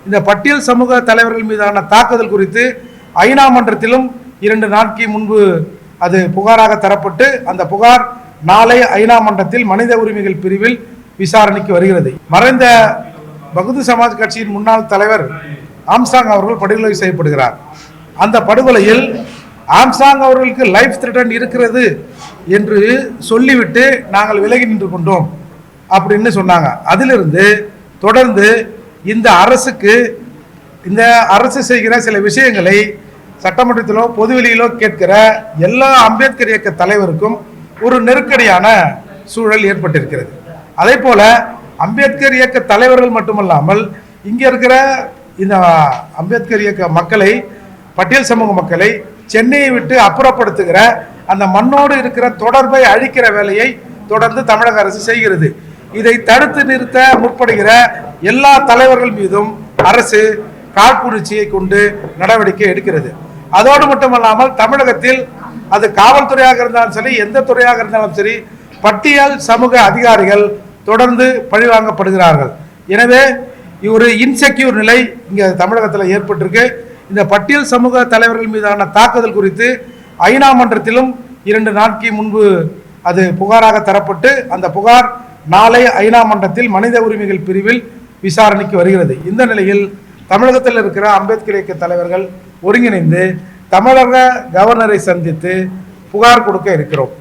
இந்த பட்டியல் சமூக தலைவர்கள் மீதான தாக்குதல் குறித்து ஐநா மன்றத்திலும் 2 நாட்களுக்கு முன்பு அது புகாராக தரப்பட்டு அந்த புகார் நாளை ஐநா மன்றத்தில் மனித உரிமைகள் பிரிவில் விசாரணைக்கு வருகிறது. மறைந்த பகுது சமாஜ் கட்சியின் முன்னாள் தலைவர் ஆம்சாங் அவர்கள் படுகொலை செய்யப்படுகிறார். அந்த படுகொலையில் ஆம்சாங் அவர்களுக்கு லைஃப் த்ரெட்டன் இருக்கிறது என்று சொல்லிவிட்டு நாங்கள் விலகி நின்று கொண்டோம் அப்படின்னு சொன்னாங்க. அதிலிருந்து தொடர்ந்து இந்த அரசு செய்கிற சில விஷயங்களை சட்டமன்றத்திலோ பொதுவெளியிலோ கேட்கிற எல்லா அம்பேத்கர் இயக்க தலைவருக்கும் ஒரு நெருக்கடியான சூழல் ஏற்பட்டிருக்கிறது. அதே போல அம்பேத்கர் இயக்க தலைவர்கள் மட்டுமல்லாமல் இங்க இருக்கிற இந்த அம்பேத்கர் இயக்க மக்களை, பட்டியல் சமூக மக்களை சென்னையை விட்டு அப்புறப்படுத்துகிற அந்த மண்ணோடு இருக்கிற தொடர்பை அழிக்கிற வேலையை தொடர்ந்து தமிழக அரசு செய்கிறது. இதை தடுத்து நிறுத்த முற்படுகிற எல்லா தலைவர்கள் மீதும் அரசு காழ்ப்புணர்ச்சியை கொண்டு நடவடிக்கை எடுக்கிறது. அதோடு மட்டுமல்லாமல் தமிழகத்தில் அது காவல்துறையாக இருந்தாலும் சரி, எந்த துறையாக இருந்தாலும் சரி, பட்டியல் சமூக அதிகாரிகள் தொடர்ந்து பழிவாங்கப்படுகிறார்கள். எனவே ஒரு இன்செக்யூர் நிலை இங்கே தமிழகத்தில் ஏற்பட்டிருக்கு. இந்த பட்டியல் சமூக தலைவர்கள் மீதான தாக்குதல் குறித்து ஐநா மன்றத்திலும் 2 நாட்களுக்கு முன்பு அது புகாராக தரப்பட்டு அந்த புகார் நாளை ஐநா மன்றத்தில் மனித உரிமைகள் பிரிவில் விசாரணைக்கு வருகிறது. இந்த நிலையில் தமிழகத்தில் இருக்கிற அம்பேத்கர் இயக்க தலைவர்கள் ஒருங்கிணைந்து தமிழக கவர்னரை சந்தித்து புகார் கொடுக்க இருக்கிறோம்.